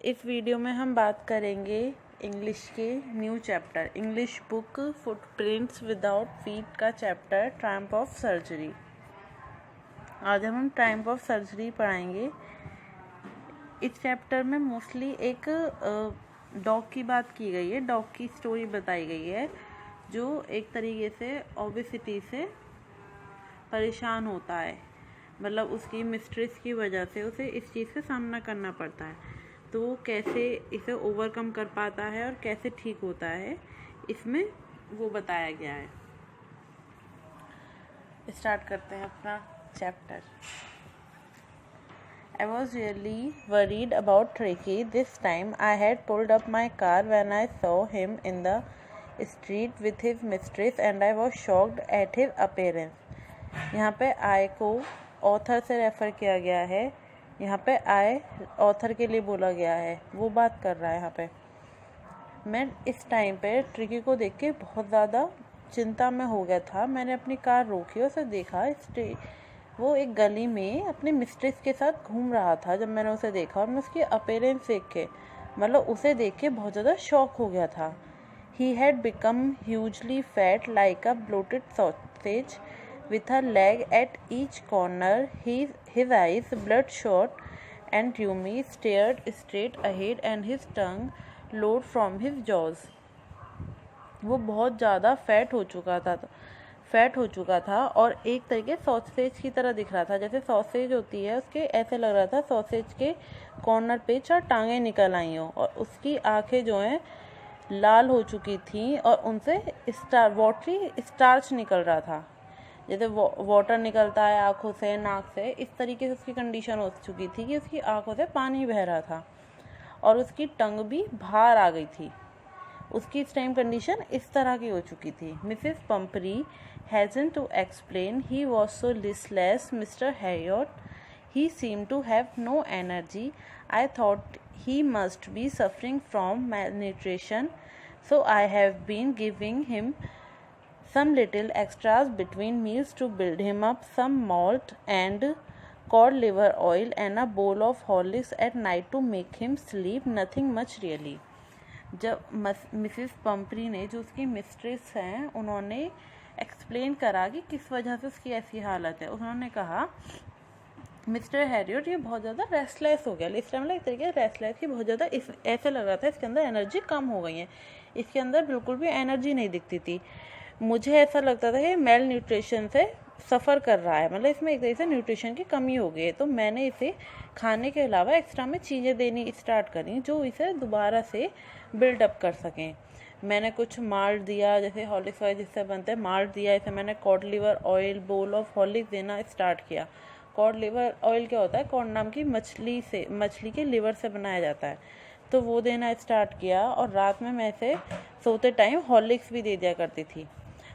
इस वीडियो में हम बात करेंगे इंग्लिश के new chapter English book footprints without feet का चैप्टर ट्रायम्फ ऑफ सर्जरी। आज हम ट्रायम्फ ऑफ सर्जरी पढ़ाएंगे। इस चैप्टर में मोस्टली एक डॉग की बात की गई है, डॉग की स्टोरी बताई गई है जो एक तरीके से ओबेसिटी से परेशान होता है, मतलब उसकी मिस्ट्रेस की वजह से उसे इस चीज़ का सामना करना पड़ता है। तो वो कैसे इसे ओवरकम कर पाता है और कैसे ठीक होता है, इसमें वो बताया गया है। स्टार्ट करते हैं अपना chapter. I was really worried about Tricky. This time I had pulled up my car when I saw him in the street with his mistress and I was shocked at his appearance. यहाँ पे I को author से refer किया गया है, यहाँ पे I author के लिए बोला गया है, वो बात कर रहा है यहाँ पे। मैं इस टाइम पे ट्रिकी को देख के बहुत ज़्यादा चिंता में हो गया था। मैंने अपनी कार रोकी और उसे देखा, वो एक गली में अपने मिस्ट्रेस के साथ घूम रहा था। जब मैंने उसे देखा और मैं उसकी अपीयरेंस देख के, मतलब उसे देख के बहुत ज़्यादा शॉक हो गया था। He had become hugely fat like a bloated sausage with a leg at each corner. His eyes, bloodshot and rheumy, stared straight ahead and his tongue lolling from his jaws. वो बहुत ज़्यादा fat हो चुका था और एक तरीके sausage की तरह दिख रहा था। जैसे सॉसेज होती है, उसके ऐसे लग रहा था सॉसेज के कॉर्नर पे 4 टांगें निकल आई हों और उसकी आंखें जो हैं लाल हो चुकी थी और उनसे वाटरी स्टार्च निकल रहा था। जैसे वाटर निकलता है आँखों से, नाक से, इस तरीके से उसकी कंडीशन हो चुकी थी कि उसकी आँखों से पानी बह रहा था और उसकी टंग भी बाहर आ गई थी। उसकी इस टाइम कंडीशन इस तरह की हो चुकी थी। Mrs Pumphrey hastened to explain he was so listless Mr Herriot, he seem to have no energy, I thought he must be suffering from malnutrition, so I have been giving him some little extras between meals to build him up, some malt and cod liver oil and a bowl of Horlicks at night to make him sleep, nothing much really. जब Mrs Pumphrey ने, जो उसकी mistress हैं, उन्होंने explain करा कि किस वजह से उसकी ऐसी हालत है। उन्होंने कहा मिस्टर हैरियट ये बहुत ज़्यादा रेस्टलेस हो गया। इस टाइम एक तरीके रेस्टलेस की बहुत ज़्यादा ऐसे लग रहा था इसके अंदर एनर्जी कम हो गई है, इसके अंदर बिल्कुल भी एनर्जी नहीं दिखती थी। मुझे ऐसा लगता था कि मेल न्यूट्रिशन से सफ़र कर रहा है, मतलब इसमें एक तरीके से न्यूट्रिशन की कमी हो गई है। तो मैंने इसे खाने के अलावा एक्स्ट्रा में चीज़ें देनी स्टार्ट करी जो इसे दोबारा से बिल्डअप कर सकें। मैंने कुछ माल्ट दिया, जैसे हॉर्लिक्स ऑयल जिससे बनते हैं, माल्ट दिया। इसे मैंने cod liver oil, bowl of Horlicks देना स्टार्ट किया। कॉड लिवर ऑयल क्या होता है? कॉड नाम की मछली के लिवर से बनाया जाता है, तो वो देना स्टार्ट किया। और रात में मैं इसे सोते टाइम हॉर्लिक्स भी दे दिया करती थी,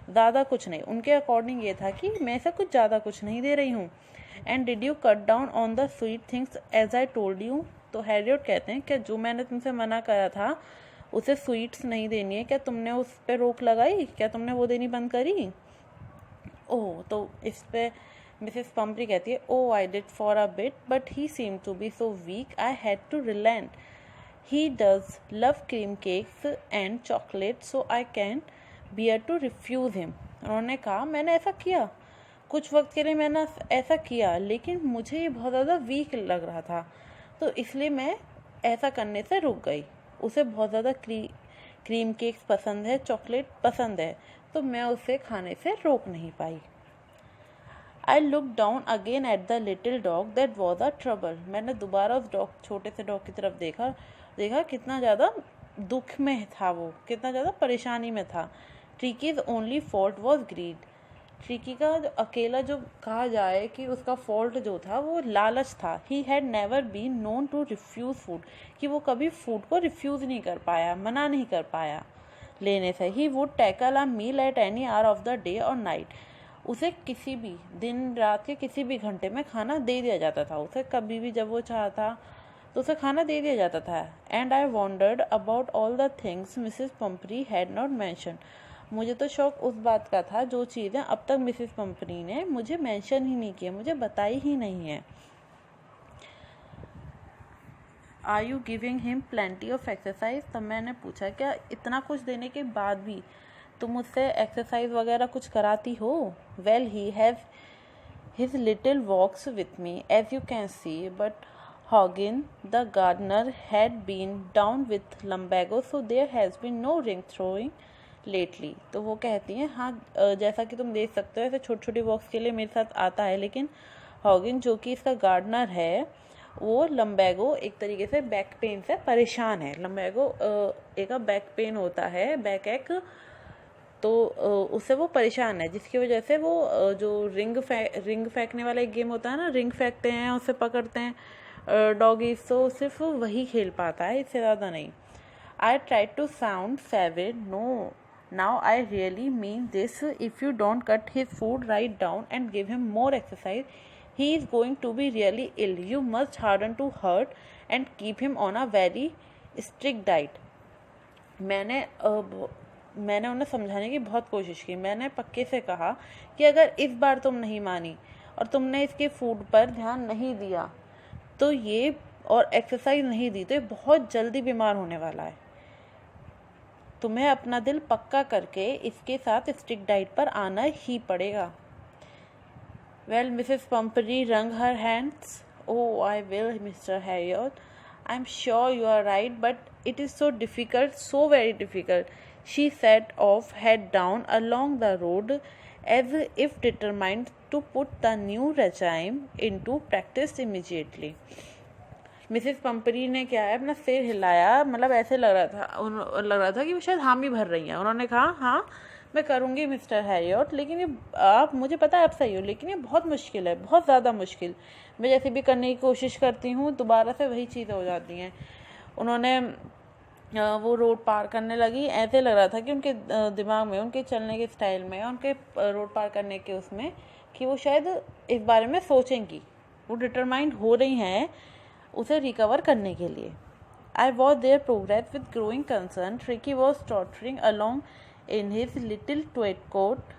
ज़्यादा कुछ नहीं। उनके अकॉर्डिंग ये था कि मैं इसे कुछ ज़्यादा कुछ नहीं दे रही हूँ। And did you cut down on the sweet things as I told you? तो हैरियट कहते हैं, क्या जो मैंने तुमसे मना करा था उसे स्वीट्स नहीं देनी है, क्या तुमने उस पर रोक लगाई? क्या तुमने वो देनी बंद करी? ओह, तो इस पर मिसेस पंपरी कहती है, oh I did for a bit but he seem to be so weak I had to relent. He does love cream cakes and chocolate, so I can bear to refuse him. उन्होंने कहा मैंने ऐसा किया, कुछ वक्त के लिए मैंने ऐसा किया, लेकिन मुझे ये बहुत ज़्यादा वीक लग रहा था, तो इसलिए मैं ऐसा करने से रुक गई। उसे बहुत ज़्यादा क्रीम केक्स पसंद है, चॉकलेट पसंद है, तो मैं उसे खाने से रोक नहीं पाई। I looked down again at the little dog that was a trouble. मैंने दोबारा उस छोटे से डॉग की तरफ देखा कितना ज़्यादा दुख में था वो, कितना ज़्यादा परेशानी में था। Tricky's only fault was greed. Tricky का जो अकेला जो कहा जाए कि उसका फॉल्ट जो था वो लालच था। He had never been known to refuse food, कि वो कभी फूड को रिफ्यूज़ नहीं कर पाया, मना नहीं कर पाया लेने से। He would tackle a meal at any hour of the day और नाइट. उसे किसी भी दिन रात के किसी भी घंटे में खाना दे दिया जाता था, उसे कभी भी जब वो चाहता तो उसे खाना दे दिया जाता था। And I wondered about all the things Mrs Pumphrey had not mentioned. मुझे तो शौक उस बात का था जो चीज़ें अब तक मिसेस पंपरी ने मुझे मेंशन ही नहीं किया, मुझे बताई ही नहीं है। Are you giving him plenty of exercise? तब मैंने पूछा क्या इतना कुछ देने के बाद भी तुम उससे एक्सरसाइज वगैरह कुछ कराती हो? Well he has his little walks with me, as you can see, but Hoggin, the gardener, had been down with lumbago, so there has been no ring throwing lately. तो वो कहती हैं हाँ जैसा कि तुम देख सकते हो ऐसे छोटी छोटी वॉक्स के लिए मेरे साथ आता है, लेकिन हॉगिन जो कि इसका गार्डनर है वो लम्बैगो एक तरीके से बैक पेन से परेशान है। लम्बैगो एक बैक पेन होता है, बैक एक, तो उससे वो परेशान है, जिसकी वजह से वो जो रिंग फेंकने वाला एक गेम होता है ना, रिंग फेंकते हैं उससे पकड़ते हैं डॉगीज, तो सिर्फ वही खेल पाता है, इससे ज़्यादा नहीं। I try to sound severe, no now I really mean this, if you don't cut his food right down and give him more exercise he is going to be really ill, you must harden to heart and keep him on a very strict diet. मैंने उन्हें समझाने की बहुत कोशिश की। मैंने पक्के से कहा कि अगर इस बार तुम नहीं मानी और तुमने इसके फूड पर ध्यान नहीं दिया तो ये और एक्सरसाइज नहीं दी तो ये बहुत जल्दी बीमार होने वाला है। तुम्हें अपना दिल पक्का करके इसके साथ स्ट्रिक्ट डाइट पर आना ही पड़ेगा। Well Mrs Pumphrey wrung her hands. Oh, I will, Mr. Harriot. I'm sure you are right, but it is so difficult, so very difficult. She set off head down along the road as if determined to put the new regime into practice immediately. Mrs Pumphrey ने क्या है अपना सिर हिलाया, मतलब ऐसे लग रहा था कि वो शायद हामी भर रही हैं। उन्होंने कहा हाँ मैं करूँगी मिस्टर हैरियट, लेकिन ये आप, मुझे पता है आप सही हो, लेकिन ये बहुत मुश्किल है, बहुत ज़्यादा मुश्किल। मैं जैसे भी करने की कोशिश करती हूँ दोबारा से वही चीज़ें हो जाती हैं। उन्होंने वो रोड पार करने लगी, ऐसे लग रहा था कि उनके दिमाग में, उनके चलने के स्टाइल में, उनके रोड पार करने के उसमें, कि वो शायद इस बारे में सोचेंगी, वो डिटरमाइंड हो रही हैं उसे रिकवर करने के लिए। I watch their progress with growing concern. Tricki was tottering along in his little tweed coat.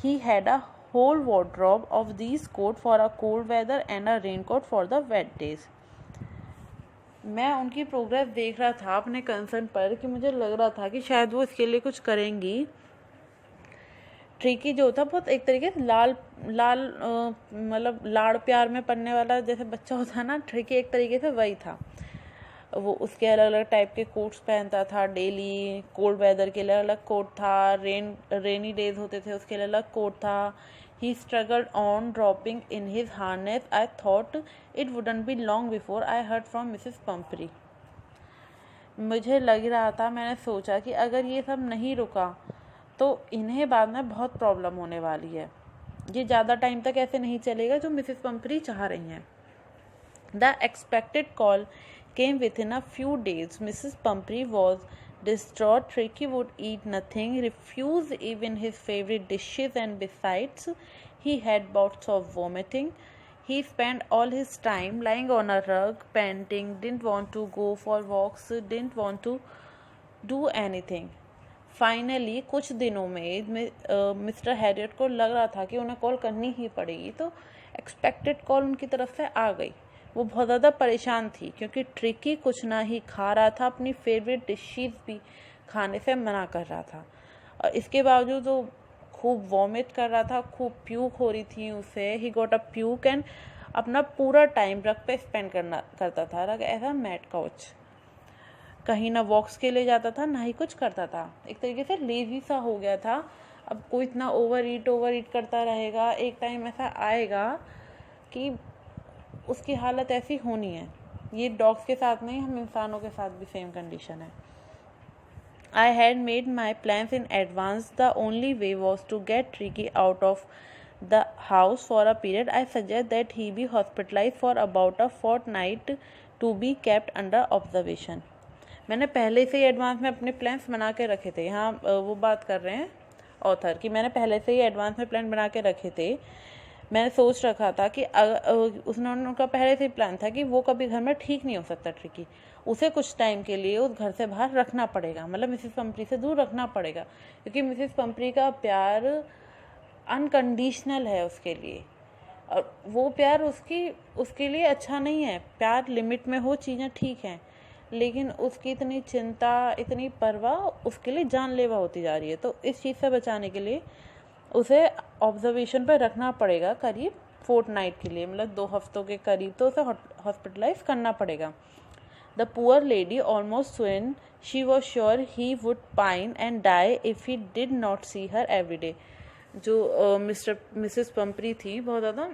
He had a whole wardrobe of these coats for a cold weather and a raincoat for the wet days. मैं उनकी progress देख रहा था अपने concern पर कि मुझे लग रहा था कि शायद वो इसके लिए कुछ करेंगी। ट्रिकी जो था बहुत एक तरीके से लाल मतलब लाड़ प्यार में पड़ने वाला जैसे बच्चा होता है ना, ट्रिकी एक तरीके से वही था। वो उसके अलग अलग टाइप के कोट्स पहनता था डेली, कोल्ड वेदर के लिए अलग कोट था, रेनी डेज होते थे उसके लिए अलग कोट था। He struggled on dropping in his harness. I thought it wouldn't be long before I heard from Mrs Pumphrey. मुझे लग रहा था, मैंने सोचा कि अगर ये सब नहीं रुका तो इन्हें बाद में बहुत प्रॉब्लम होने वाली है, ये ज़्यादा टाइम तक ऐसे नहीं चलेगा जो मिसेस पंपरी चाह रही हैं। The expected call came within a few days. Mrs. Pumphrey was distraught. Tricky would eat nothing, refuse even his favorite dishes, and besides, he had bouts of vomiting. He spent all his time lying on a rug, panting, didn't want to go for walks, didn't want to do anything. Finally कुछ दिनों में mister Harriet को लग रहा था कि उन्हें call करनी ही पड़ेगी, तो एक्सपेक्टेड कॉल उनकी तरफ से आ गई। वो बहुत ज़्यादा परेशान थी क्योंकि ट्रिकी कुछ ना ही खा रहा था, अपनी फेवरेट डिशेस भी खाने से मना कर रहा था, और इसके बावजूद वो खूब वॉमिट कर रहा था, खूब प्यूक हो रही थी उसे। He got a puke and अपना पूरा टाइम रग पे स्पेंड करता था। रग ऐसा मैट काउच, कहीं ना वॉक्स के लिए जाता था ना ही कुछ करता था, एक तरीके से लेजी सा हो गया था। अब कोई इतना ओवर ईट करता रहेगा, एक टाइम ऐसा आएगा कि उसकी हालत ऐसी होनी है। ये डॉग्स के साथ नहीं, हम इंसानों के साथ भी सेम कंडीशन है। I had made my plans in advance. The only way was to get Tricky out of the house for a period. I suggest that he be hospitalise for about a fortnight to be kept under observation. मैंने पहले से ही advance में अपने plans बना के रखे थे। यहाँ वो बात कर रहे हैं ऑथर कि मैंने पहले से ही एडवांस में प्लान बना के रखे थे। मैंने सोच रखा था कि उनका पहले से ही प्लान था कि वो कभी घर में ठीक नहीं हो सकता ट्रिकी, उसे कुछ टाइम के लिए उस घर से बाहर रखना पड़ेगा, मतलब मिसेस पंपरी से दूर रखना पड़ेगा, क्योंकि मिसेस पंपरी का प्यार अनकंडीशनल है उसके लिए। और वो प्यार उसके लिए अच्छा नहीं है। प्यार लिमिट में हो चीज़ें ठीक हैं, लेकिन उसकी इतनी चिंता, इतनी परवाह उसके लिए जानलेवा होती जा रही है। तो इस चीज़ से बचाने के लिए उसे ऑब्जर्वेशन पर रखना पड़ेगा करीब फोर्टनाइट के लिए, मतलब 2 हफ्तों के करीब तो उसे हॉस्पिटलाइज करना पड़ेगा। The poor lady almost swooned. She was sure he would pine and die if he did not see her every day. जो मिसेस पंपरी थी बहुत ज़्यादा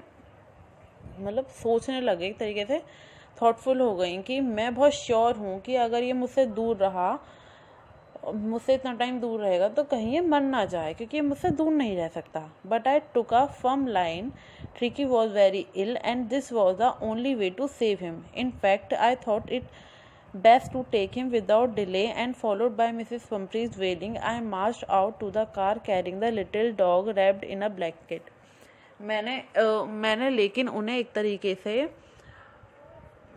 मतलब सोचने लगे, एक तरीके से थॉटफुल हो गई कि मैं बहुत श्योर हूँ कि अगर ये मुझसे दूर रहा, मुझसे इतना टाइम दूर रहेगा तो कहीं ये मर ना जाए, क्योंकि ये मुझसे दूर नहीं रह सकता। But I took a firm line. Tricky was very ill and this was the only way to save him. In fact, I thought it best to take him without delay, and followed by Mrs. Pumphrey's wailing, I marched out to the car carrying the little dog wrapped in a blanket. मैंने लेकिन उन्हें एक तरीके से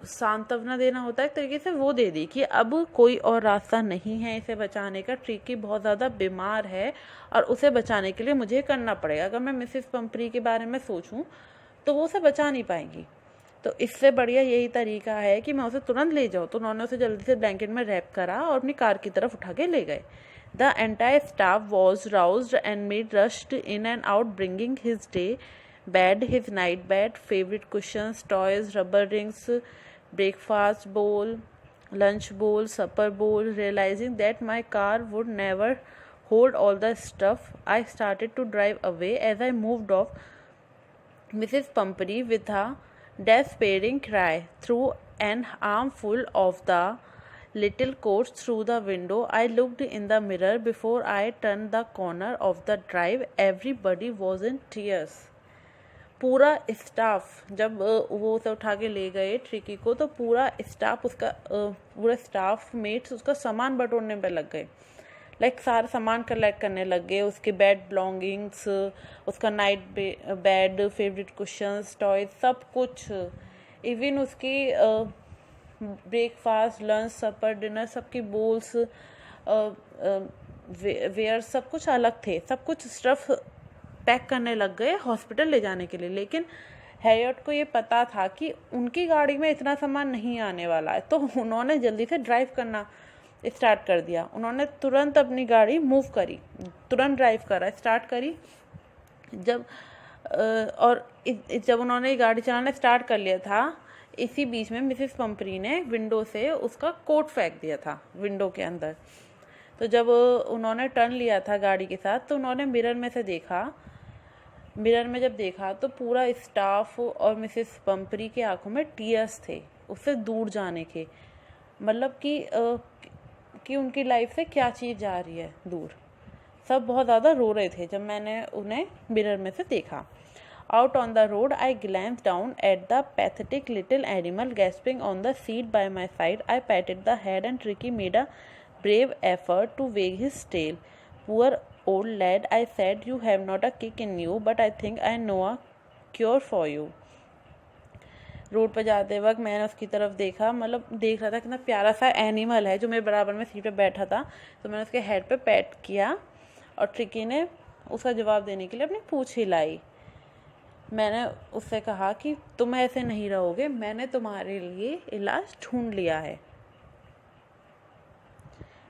सांत्वना देना होता है, एक तरीके से वो दे दी कि अब कोई और रास्ता नहीं है इसे बचाने का। ट्रिकी बहुत ज़्यादा बीमार है और उसे बचाने के लिए मुझे करना पड़ेगा। अगर मैं मिसेस पंपरी के बारे में सोचूं तो वो उसे बचा नहीं पाएंगी, तो इससे बढ़िया यही तरीका है कि मैं उसे तुरंत ले जाऊँ। तो उन्होंने उसे जल्दी से ब्लैंकेट में रैप करा और अपनी कार की तरफ उठा के ले गए। The entire staff was roused and made rushed in and out, bringing his day bed, his night bed, favourite cushions, toys, rubber rings, breakfast bowl, lunch bowl, supper bowl. Realizing that my car would never hold all the stuff, I started to drive away. As I moved off, Mrs. Pumphrey, with a despairing cry, threw an armful of the little coats through the window. I looked in the mirror before I turned the corner of the drive. Everybody was in tears. पूरा staff, जब वो उसे उठा के ले गए tricky को, तो पूरा स्टाफ पूरा स्टाफ मेट्स उसका सामान बटोरने पे लग गए। लाइक सारा सामान कलेक्ट करने लग गए, उसके बेड बिलोंगिंग्स, उसका night bed, favourite cushions, toys, सब कुछ। इवन उसकी ब्रेकफास्ट, लंच, सपर, डिनर, सबकी बोल्स, वेयर, सब कुछ अलग थे। सब कुछ स्टफ पैक करने लग गए हॉस्पिटल ले जाने के लिए। लेकिन हैरियट को ये पता था कि उनकी गाड़ी में इतना सामान नहीं आने वाला है, तो उन्होंने जल्दी से ड्राइव करना स्टार्ट कर दिया। उन्होंने तुरंत अपनी गाड़ी मूव करी, तुरंत ड्राइव करा, स्टार्ट करी। जब उन्होंने गाड़ी चलाना स्टार्ट कर लिया था, इसी बीच में मिसेस पंपरी ने विंडो से उसका कोट फेंक दिया था विंडो के अंदर। तो जब उन्होंने टर्न लिया था गाड़ी के साथ, तो उन्होंने मिरर में से देखा। मिरर में जब देखा तो पूरा स्टाफ और मिसेस पंपरी के आंखों में टीयर्स थे उससे दूर जाने के, मतलब कि उनकी लाइफ से क्या चीज़ जा रही है दूर। सब बहुत ज़्यादा रो रहे थे जब मैंने उन्हें मिरर में से देखा। Out on the road, I glanced down at the pathetic little animal gasping on the seat by my side. I patted the head and Tricky made a brave effort to wag his tail. Poor old lad, I said, you have not a kick in you, but I think I know a cure for you. Road पर जाते वक्त मैंने उसकी तरफ देखा, मतलब देख रहा था कितना प्यारा सा एनिमल है जो मेरे बराबर में सीट पे बैठा था। तो मैंने उसके हेड पे पैट किया और ट्रिकी ने उसका जवाब देने के लिए अपनी पूँछ हिलाई। मैंने उससे कहा कि तुम ऐसे नहीं रहोगे, मैंने तुम्हारे लिए इलाज ढूंढ लिया है।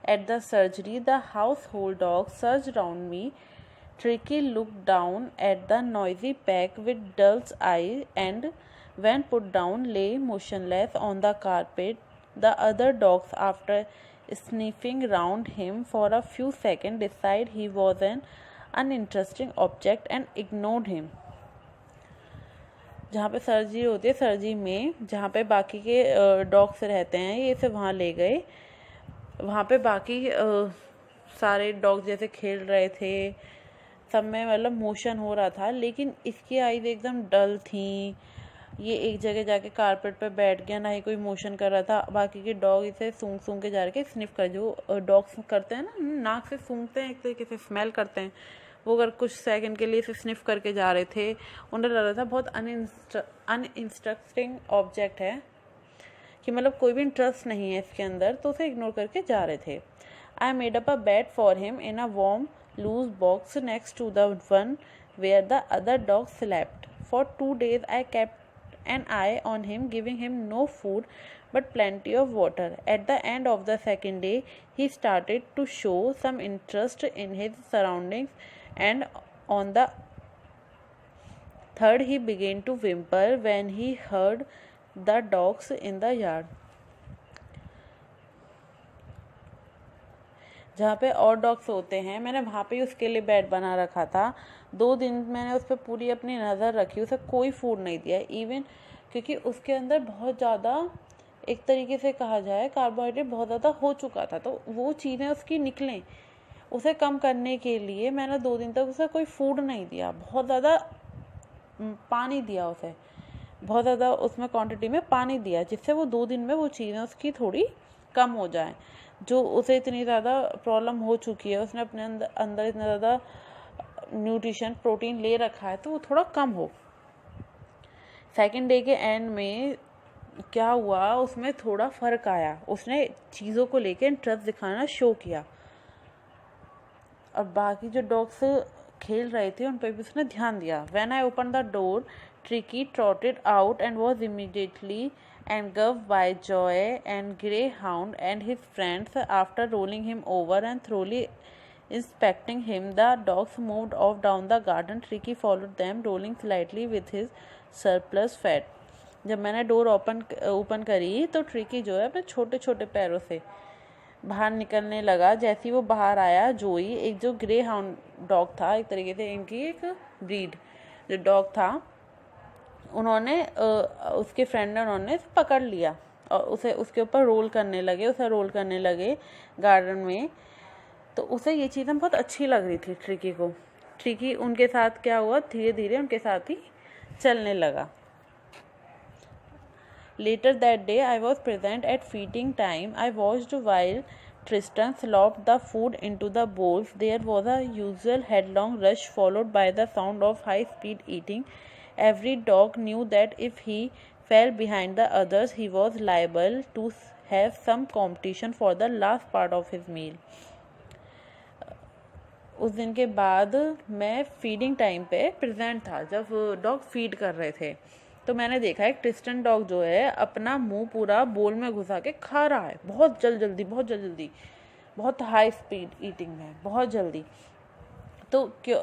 At the surgery, the household dog surged round me. Tricky looked down at the noisy pack with dull's eye and, when put down, lay motionless on the carpet. The other dogs, after sniffing round him for a few seconds, decided he was an uninteresting object and ignored him. जहाँ पे surgery होती है, surgery में जहाँ पे बाकी के dogs रहते हैं, ये इसे वहाँ ले गए। वहाँ पे बाकी सारे डॉग जैसे खेल रहे थे, सब में मतलब मोशन हो रहा था, लेकिन इसकी आईज एकदम डल थी। ये एक जगह जाके कारपेट पे बैठ गया, ना ही कोई मोशन कर रहा था। बाकी के डॉग इसे सूंघ सूंघ के जा रहे थे, स्निफ कर, जो डॉग्स करते हैं ना, नाक से सूंघते हैं, एक तरीके से स्मेल करते हैं, वो अगर कुछ सेकंड के लिए इसे स्निफ करके जा रहे थे। उन्हें लग रहा था बहुत अनइंस्ट्रक्टिंग ऑब्जेक्ट है, कि मतलब कोई भी इंटरेस्ट नहीं है इसके अंदर, तो उसे इग्नोर करके जा रहे थे। I made up a bed for him in a warm loose box next to the one where the other dog slept. For 2 days I kept an eye on him, giving him no food but plenty of water. At the end of the second day, he started to show some interest in his surroundings, and on the third, he began to whimper when he heard the dogs in the yard. जहाँ पे और dogs होते हैं, मैंने वहाँ पे ही उसके लिए बेड बना रखा था. 2 दिन मैंने उस पर पूरी अपनी नज़र रखी, उसे कोई फूड नहीं दिया इवन, क्योंकि उसके अंदर बहुत ज़्यादा, एक तरीके से कहा जाए, कार्बोहाइड्रेट बहुत ज़्यादा हो चुका था. तो वो चीज़ें उसकी निकलें, उसे कम करने के लिए मैंने 2 दिन तक उसे कोई फूड नहीं दिया. बहुत ज़्यादा पानी दिया उसे, बहुत ज़्यादा उसमें क्वांटिटी में पानी दिया, जिससे वो 2 दिन में वो चीज़ें उसकी थोड़ी कम हो जाए. जो उसे इतनी ज़्यादा प्रॉब्लम हो चुकी है, उसने अपने अंदर इतना ज़्यादा न्यूट्रिशन प्रोटीन ले रखा है, तो वो थोड़ा कम हो. सेकेंड डे के एंड में क्या हुआ, उसमें थोड़ा फ़र्क आया. उसने चीज़ों को लेकर इंटरेस्ट दिखाना शो किया, और बाकी जो डॉग्स खेल रहे थे उन पर भी उसने ध्यान दिया. When I opened the door, Tricky trotted out and was immediately engulfed by Joy and Greyhound and his friends. After rolling him over and thoroughly inspecting him, the dogs moved off down the garden. Tricky followed them, rolling slightly with his surplus fat. जब मैंने door open करी तो tricky जो है अपने छोटे छोटे पैरों से बाहर निकलने लगा. जैसे ही वो बाहर आया, जोई, एक जो ग्रे हाउंड डॉग था, एक तरीके से इनकी एक ब्रीड जो डॉग था, उन्होंने उसके फ्रेंड ने उन्होंने पकड़ लिया और उसे उसके ऊपर रोल करने लगे गार्डन में. तो उसे ये चीज़ें बहुत अच्छी लग रही थी ट्रिकी को. ट्रिकी उनके साथ क्या हुआ, धीरे धीरे उनके साथ ही चलने लगा. Later that day, I was present at feeding time. I watched while Tristan slopped the food into the bowls. There was a usual headlong rush followed by the sound of high-speed eating. Every dog knew that if he fell behind the others, he was liable to have some competition for the last part of his meal. उस दिन के बाद मैं feeding time पे present था, जब dog feed कर रहे थे. तो मैंने देखा एक ट्रिस्टन डॉग जो है अपना मुंह पूरा बोल में घुसा के खा रहा है, बहुत जल्दी, बहुत हाई स्पीड ईटिंग में, बहुत जल्दी. तो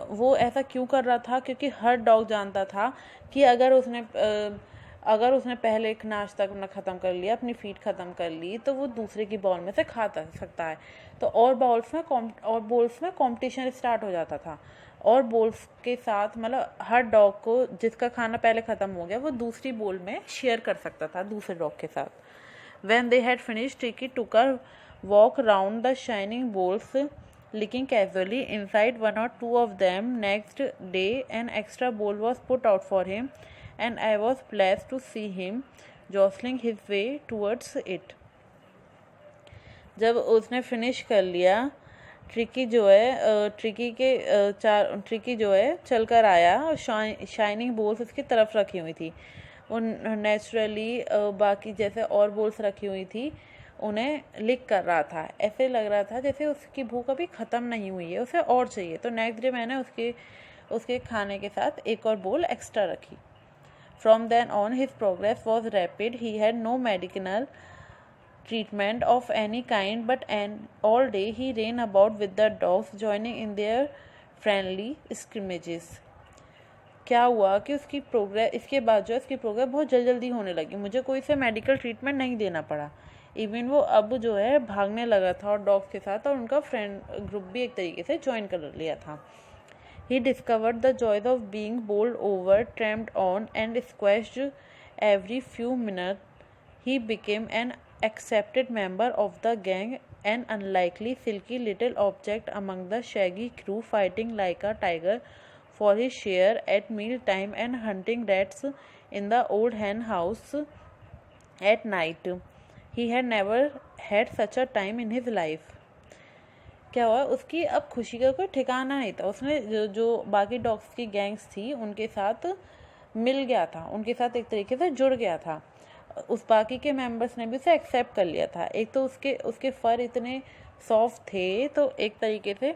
वो ऐसा क्यों कर रहा था, क्योंकि हर डॉग जानता था कि अगर उसने पहले एक नाश्ता अपना ख़त्म कर लिया, अपनी फीड ख़त्म कर ली, तो वो दूसरे की बॉल में से खा सकता है. तो और बोल्स में कंपटीशन स्टार्ट हो जाता था, और बोल्स के साथ मतलब हर डॉग को जिसका खाना पहले ख़त्म हो गया वो दूसरी बोल में शेयर कर सकता था दूसरे डॉग के साथ. When they had finished, Tricky took a walk round the shining bowls, licking casually inside one or two of them. Next day, an extra bowl was put out for him, and I was pleased to see him jostling his way towards it. जब उसने finish कर लिया, tricky जो है चल कर आया और शाइनिंग बोल्स उसकी तरफ रखी हुई थी. वो नेचुरली बाकी जैसे और बोल्स रखी हुई थी उन्हें लिक कर रहा था. ऐसे लग रहा था जैसे उसकी भूख अभी ख़त्म नहीं हुई है, उसे और चाहिए. तो नेक्स्ट डे मैंने उसके खाने के साथ एक और बोल एक्स्ट्रा रखी. From then on, his progress was rapid. He had no medicinal treatment of any kind, but all day he ran about with the dogs, joining in their friendly scrimmages. क्या हुआ कि इसके बाद जो इसकी प्रोग्रेस बहुत जल्दी होने लगी. मुझे कोई से मेडिकल ट्रीटमेंट नहीं देना पड़ा. इवन वो अब जो है भागने लगा था और डॉग्स के साथ, और उनका फ्रेंड ग्रुप भी एक तरीके से ज्वाइन कर लिया था. He discovered the joys of being bowled over, tramped on, and squashed every few minutes. He became an accepted member of the gang, an unlikely, silky little object among the shaggy crew, fighting like a tiger for his share at mealtime and hunting rats in the old hen house at night. He had never had such a time in his life. क्या हुआ, उसकी अब खुशी का कोई ठिकाना नहीं था. उसने जो बाकी डॉग्स की गैंग्स थी उनके साथ मिल गया था, उनके साथ एक तरीके से जुड़ गया था. उस बाकी के मेंबर्स ने भी उसे एक्सेप्ट कर लिया था. एक तो उसके फर इतने सॉफ्ट थे, तो एक तरीके से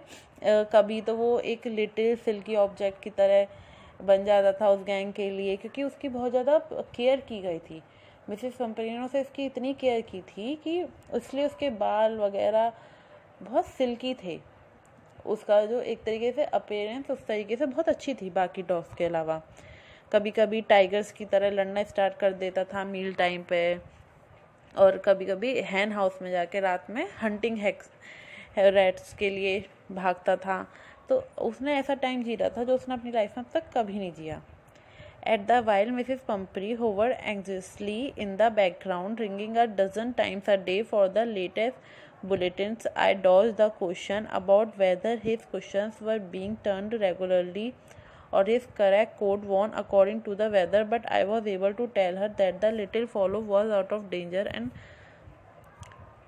कभी तो वो एक लिटिल सिल्की ऑब्जेक्ट की तरह बन जाता था उस गैंग के लिए, क्योंकि उसकी बहुत ज़्यादा केयर की गई थी। मिसेस पंपरी ने उसे इसकी इतनी केयर की थी कि इसलिए उसके बाल वगैरह बहुत सिल्की थे। उसका जो एक तरीके से अपीयरेंस उस तरीके से बहुत अच्छी थी बाकी डॉग्स के अलावा। कभी कभी टाइगर्स की तरह लड़ना स्टार्ट कर देता था मील टाइम पे, और कभी कभी हैन हाउस में जाके रात में हंटिंग रैट्स के लिए भागता था। तो उसने ऐसा टाइम जी रहा था जो उसने अपनी लाइफ में अब तक कभी नहीं जिया। At the while Mrs. Pumphrey hovered anxiously in the background, ringing a dozen times a day for the latest bulletins, I dodged the question about whether his questions were being turned regularly or his correct code worn according to the weather, but I was able to tell her that the little fellow was out of danger and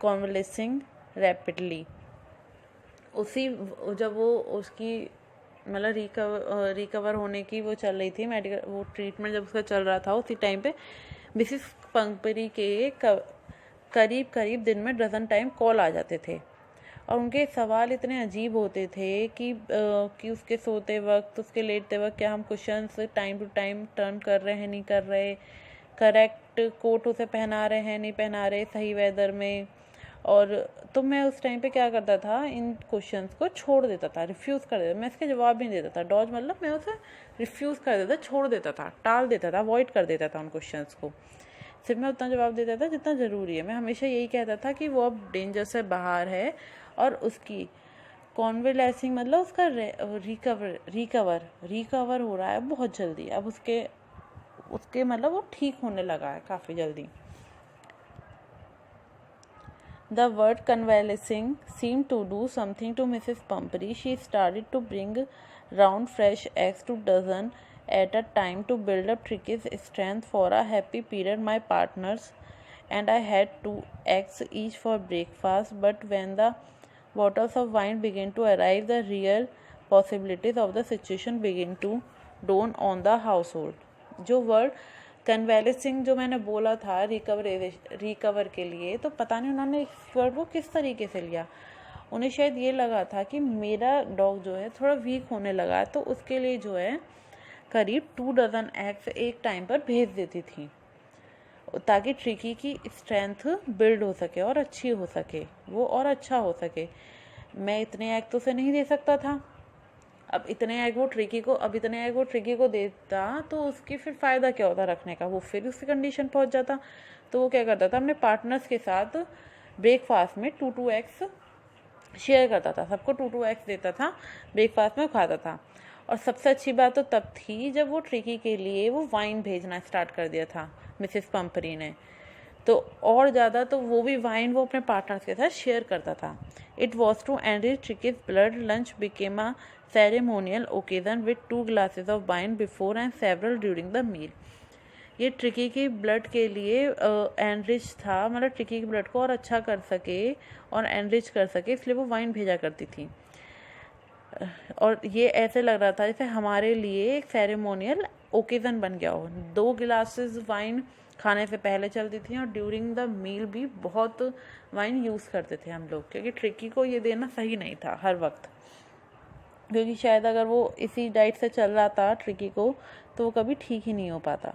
convalescing rapidly. उसी जब वो उसकी मतलब recover होने की वो चल रही थी मेडिकल, वो ट्रीटमेंट जब उसका चल रहा था, उसी टाइम पे मिसिस पंपरी के करीब करीब दिन में डजन टाइम कॉल आ जाते थे, और उनके सवाल इतने अजीब होते थे कि उसके सोते वक्त, उसके लेटते वक्त क्या हम questions time to time turn कर रहे हैं नहीं कर रहे, करेक्ट कोट उसे पहना रहे हैं नहीं पहना रहे सही वेदर में। और तो मैं उस टाइम पे क्या करता था, इन क्वेश्चंस को छोड़ देता था, रिफ्यूज़ कर देता, मैं इसके जवाब भी नहीं देता था। डॉज मतलब मैं उसे रिफ्यूज़ कर देता, छोड़ देता था, टाल देता था, अवॉइड कर देता था उन क्वेश्चंस को। सिर्फ मैं उतना जवाब देता था जितना ज़रूरी है। मैं हमेशा यही कहता था कि वो अब डेंजर से बाहर है, और उसकी कॉन्वेलेसिंग मतलब उसका रिकवर हो रहा है बहुत जल्दी। अब उसके मतलब वो ठीक होने लगा है काफ़ी जल्दी। The word convalescing seemed to do something to Mrs. Pumphrey. She started to bring round fresh eggs to dozen at a time to build up Tricky's strength for a happy period. My partners and I had 2 eggs each for breakfast, but when the bottles of wine began to arrive, the real possibilities of the situation began to dawn on the household. जो word कन्वेलेसिंग जो मैंने बोला था recover के लिए, तो पता नहीं उन्होंने इस वर्ड को किस तरीके से लिया। उन्हें शायद ये लगा था कि मेरा डॉग जो है थोड़ा वीक होने लगा, तो उसके लिए जो है करीब 2 डजन एग्स एक टाइम पर भेज देती थी, ताकि ट्रिकी की स्ट्रेंथ बिल्ड हो सके और अच्छी हो सके, वो और अच्छा हो सके। मैं इतने एग तो उसे नहीं दे सकता था। अब इतने एग वो ट्रिकी को देता तो उसकी फिर फ़ायदा क्या होता रखने का, वो फिर उसकी कंडीशन पहुंच जाता। तो वो क्या करता था, अपने पार्टनर्स के साथ ब्रेकफास्ट में 2 एग्स शेयर करता था, सबको 2 एग्स देता था, ब्रेकफास्ट में खाता था। और सबसे अच्छी बात तो तब थी जब वो ट्रिकी के लिए वो वाइन भेजना स्टार्ट कर दिया था मिसेस पंपरी ने, तो और ज़्यादा तो वो भी वाइन वो अपने पार्टनर्स के साथ शेयर करता था। It was to enrich Tricky's blood. Lunch became a ceremonial occasion with 2 glasses of wine before and several during the meal. ये ट्रिकी की ब्लड के लिए एनरिच था, मतलब ट्रिकी की ब्लड को और अच्छा कर सके और एनरिच कर सके, इसलिए वो वाइन भेजा करती थी। और ये ऐसे लग रहा था जैसे हमारे लिए एक सेरेमोनियल ओकेज़न बन गया हो। 2 गिलासेस वाइन खाने से पहले चलती थी, और ड्यूरिंग द मील भी बहुत वाइन यूज़ करते थे हम लोग, क्योंकि ट्रिकी को ये देना सही नहीं था हर वक्त, क्योंकि शायद अगर वो इसी डाइट से चल रहा था ट्रिकी को, तो वो कभी ठीक ही नहीं हो पाता।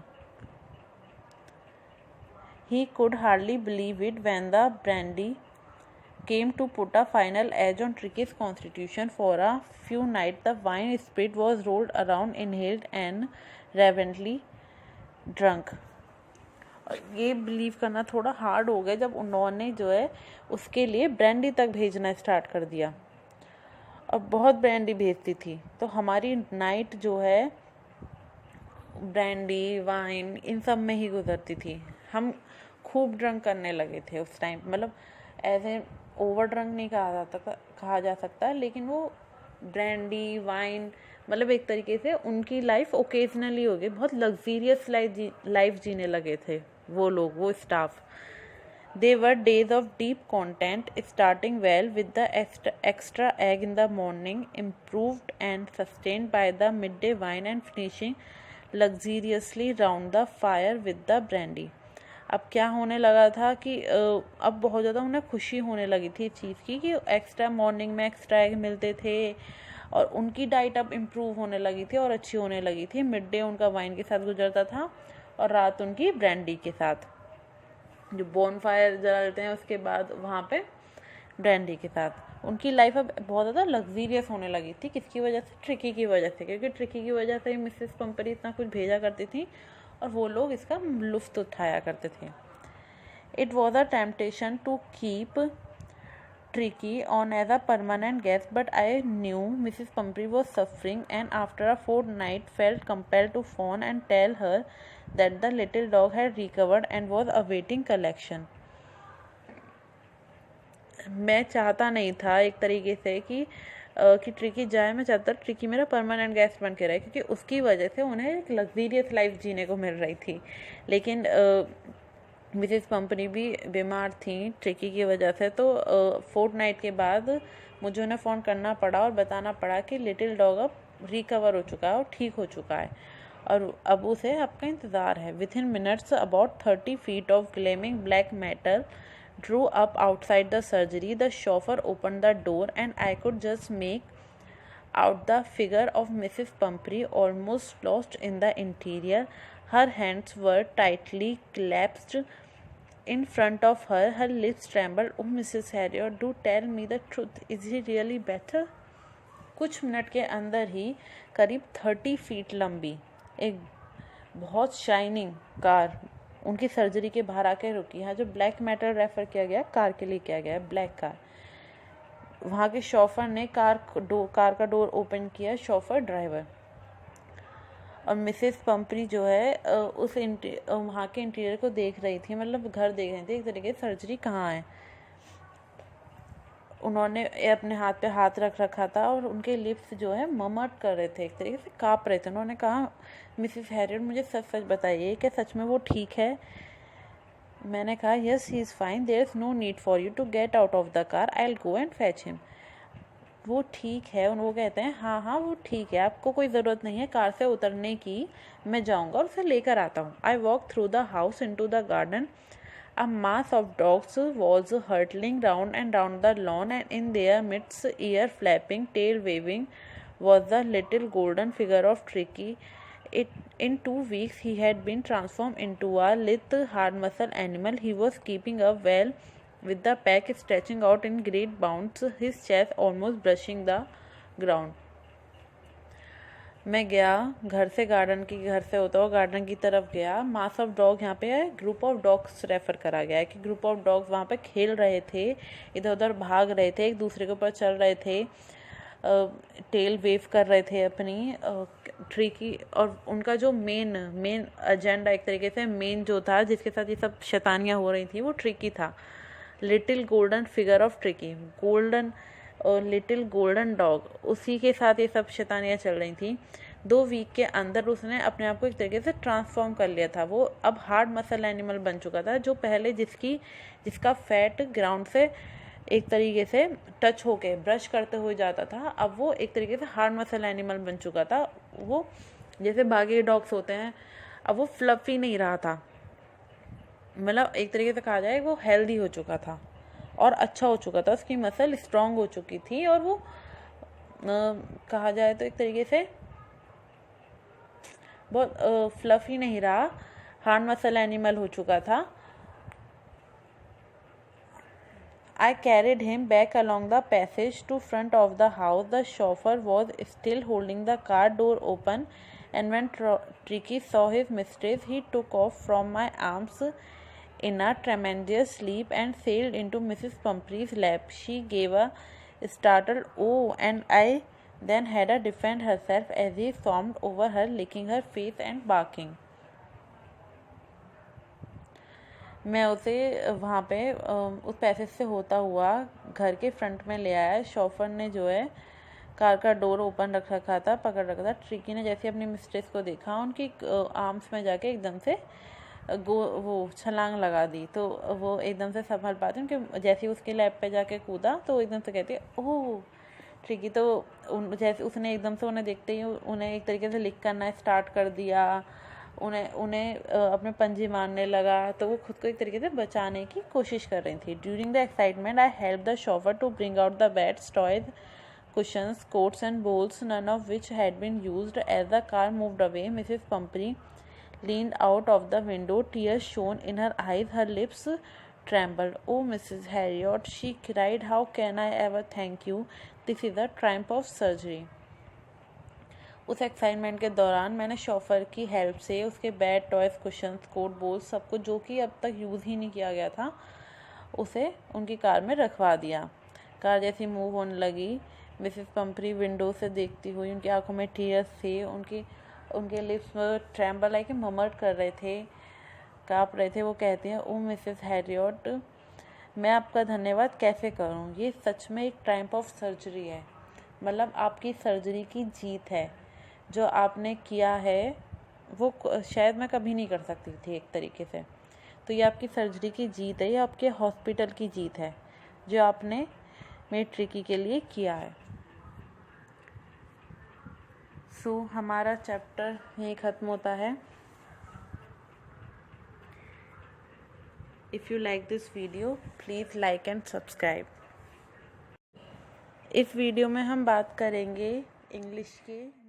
He could hardly believe it when the brandy came to put a final edge on Tricky's constitution. For a few nights, the wine spirit was rolled around, inhaled and reverently drunk. ये believe करना थोड़ा hard हो गया जब उन्होंने जो है उसके लिए ब्रांडी तक भेजना स्टार्ट कर दिया, और बहुत ब्रांडी भेजती थी। तो हमारी नाइट जो है ब्रांडी वाइन इन सब में ही गुजरती थी। हम खूब ड्रंक करने लगे थे उस टाइम, मतलब ऐसे ओवर ड्रंक नहीं कहा जा सकता, लेकिन वो ब्रांडी वाइन मतलब एक तरीके से उनकी लाइफ ओकेजनली हो गई, बहुत लग्जीरियस लाइफ जीने लगे थे वो लोग, वो staff. They were days of deep content, starting well with the extra egg in the morning, improved and sustained by the midday wine, and finishing luxuriously round the fire with the brandy. अब क्या होने लगा था कि अब बहुत ज़्यादा उन्हें खुशी होने लगी थी इस चीज़ की कि एक्स्ट्रा मॉर्निंग में एक्स्ट्रा एग मिलते थे, और उनकी डाइट अब इम्प्रूव होने लगी थी और अच्छी होने लगी थी। मिड डे उनका वाइन के साथ गुजरता था और रात उनकी ब्रांडी के साथ, जो बोन फायर जलाते हैं उसके बाद वहाँ पे ब्रांडी के साथ। उनकी लाइफ अब बहुत ज़्यादा लग्जीरियस होने लगी थी। किसकी वजह से? ट्रिकी की वजह से, क्योंकि ट्रिकी की वजह से ही मिसेस पंपरी इतना कुछ भेजा करती थी और वो लोग इसका लुफ्त उठाया करते थे। It was a temptation to keep Tricky on as a permanent guest, but I knew Mrs. Pumphrey was suffering, and after a fortnight felt compelled to phone and tell her that the little dog had recovered and was awaiting collection. मैं चाहता नहीं था एक तरीके से कि tricky जाए। मैं चाहता ट्रिकी मेरा परमानेंट गेस्ट बन के रहे, क्योंकि उसकी वजह से उन्हें एक लग्जीरियस लाइफ जीने को मिल रही थी। लेकिन मिसेस पंपरी भी बीमार थी ट्रिकी की वजह से, तो फोर्टनाइट के बाद मुझे उन्हें फ़ोन करना पड़ा और बताना पड़ा कि लिटिल डॉग अब रिकवर हो चुका है और ठीक हो चुका है और अब उसे आपका इंतज़ार है। With in minutes about 30 feet of gleaming black metal drew up outside the surgery. The chauffeur opened the door and I could just make out the figure of Mrs. Pumphrey, almost lost in the interior. Her hands were tightly clasped in front of her. Her lips trembled. Oh, Mrs. Harriot, do tell me the truth. Is he really better? कुछ minute के अंदर ही करीब 30 feet लंबी एक बहुत shining car उनकी surgery के बाहर आके रुकी। यहाँ जो ब्लैक मेटल रेफर किया गया कार के लिए किया गया है, ब्लैक कार। वहाँ के शॉफर ने कार का डोर ओपन किया, शॉफर ड्राइवर। और मिसेस पंपरी जो है उस वहाँ के इंटीरियर को देख रही थी, मतलब घर देख रही थी एक तरीके से, सर्जरी कहाँ है। उन्होंने अपने हाथ पे हाथ रख रखा था और उनके लिप्स जो है ममट कर रहे थे, एक तरीके से काँप रहे थे। उन्होंने कहा, मिसेस हैरियट मुझे सच सच बताइए, क्या सच में वो ठीक है? मैंने कहा, yes he is fine, there is no need for you to get out of the car, I will go and fetch him. वो ठीक है। वो कहते हैं हाँ हाँ वो ठीक है, आपको कोई ज़रूरत नहीं है कार से उतरने की, मैं जाऊँगा और उसे लेकर आता हूँ। I walk through the house into the garden. A mass of dogs was hurtling round and round the lawn, and in their midst, ear flapping, tail waving, was the little golden figure of Tricky. In 2 weeks, he had been transformed into a lithe, hard-muscled animal. He was keeping up well with the pack, stretching out in great bounds, his chest almost brushing the ground. मैं गया घर से होता हुआ garden की तरफ गया। Mass of dog यहाँ पे है, ग्रुप ऑफ डॉग्स रेफर करा गया है कि ग्रुप ऑफ डॉग्स वहाँ पे खेल रहे थे, इधर उधर भाग रहे थे, एक दूसरे के ऊपर चल रहे थे, टेल वेव कर रहे थे अपनी ट्री की। और उनका जो मेन एजेंडा एक तरीके से मेन जो था जिसके साथ ये सब शैतानियाँ हो रही थी वो ट्रिकी था। Little golden figure of tricky, golden और लिटिल गोल्डन डॉग, उसी के साथ ये सब शैतानियाँ चल रही थी। 2 वीक के अंदर उसने अपने आप को एक तरीके से ट्रांसफॉर्म कर लिया था। वो अब हार्ड मसल एनिमल बन चुका था, जो पहले जिसका फैट ग्राउंड से एक तरीके से टच होके ब्रश करते हुए जाता था, अब वो एक तरीके से हार्ड मसल एनिमल बन चुका था। वो जैसे बाकी डॉग्स होते हैं, अब वो फ्लफी नहीं रहा था, मतलब एक तरीके से कहा जाए वो हेल्दी हो चुका था और अच्छा हो चुका था, उसकी मसल स्ट्रांग हो चुकी थी और वो कहा जाए तो एक तरीके से बहुत फ्लफी नहीं रहा, हार्ड मसल एनिमल हो चुका था। I carried him back along the passage to front of the house. The chauffeur was still holding the car door open, and when Tricky saw his mistress, he took off from my arms in a tremendous leap and sailed into Mrs. Pumphrey's lap. She gave a startled "oh," and I then had her defend herself as he swarmed over her, licking her face and barking. मैं उसे वहाँ पे उस passage से होता हुआ घर के फ्रंट में ले आया। शॉफर ने जो है कार का डोर ओपन रख रखा था, पकड़ रखा था। ट्रिकी ने जैसे अपनी मिस्ट्रेस को देखा, उनकी आर्म्स में जाके एकदम से वो छलांग लगा दी, तो वो एकदम से संभल पाते हैं कि जैसे ही उसके लैब पे जाके कूदा तो एकदम से कहती है ओह ट्रिकी। तो जैसे उसने एकदम से उन्हें देखते ही उन्हें एक तरीके से लिक करना स्टार्ट कर दिया, उन्हें अपने पंजे मारने लगा, तो वो खुद को एक तरीके से बचाने की कोशिश कर रही थी। During the excitement I help the chauffeur to bring out the bats toys cushions, coats and bowls, none of which had been used. As the car moved away, Mrs. Pumphrey leaned out of the window. Tears shone in her eyes. Her lips trembled. "Oh, Mrs. Harriot," she cried, "how can I ever thank you? This is a triumph of surgery." उस excitement के दौरान मैंने chauffeur की help से उसके bed, toys, cushions, coat, बोल सब कुछ जो कि अब तक यूज़ ही नहीं किया गया था उसे उनकी कार में रखवा दिया। कार जैसी मूव होने लगी, मिसेस पंपरी विंडो से देखती हुई, उनकी आंखों में टीयर्स थे, उनके लिप्स ट्रैम्बल लाइक ममर्ट कर रहे थे, काँप रहे थे। वो कहती हैं, "ओ मिसेस हैरियट, मैं आपका धन्यवाद कैसे करूं? ये सच में एक ट्रायम्फ ऑफ सर्जरी है। मतलब आपकी सर्जरी की जीत है। जो आपने किया है वो शायद मैं कभी नहीं कर सकती थी एक तरीके से। तो ये आपकी सर्जरी की जीत है, ये आपके हॉस्पिटल की जीत है जो आपने मेरी ट्रिकी के लिए किया है।" सो हमारा चैप्टर यहीं ख़त्म होता है। If you like this video please like and subscribe. इस वीडियो में हम बात करेंगे इंग्लिश के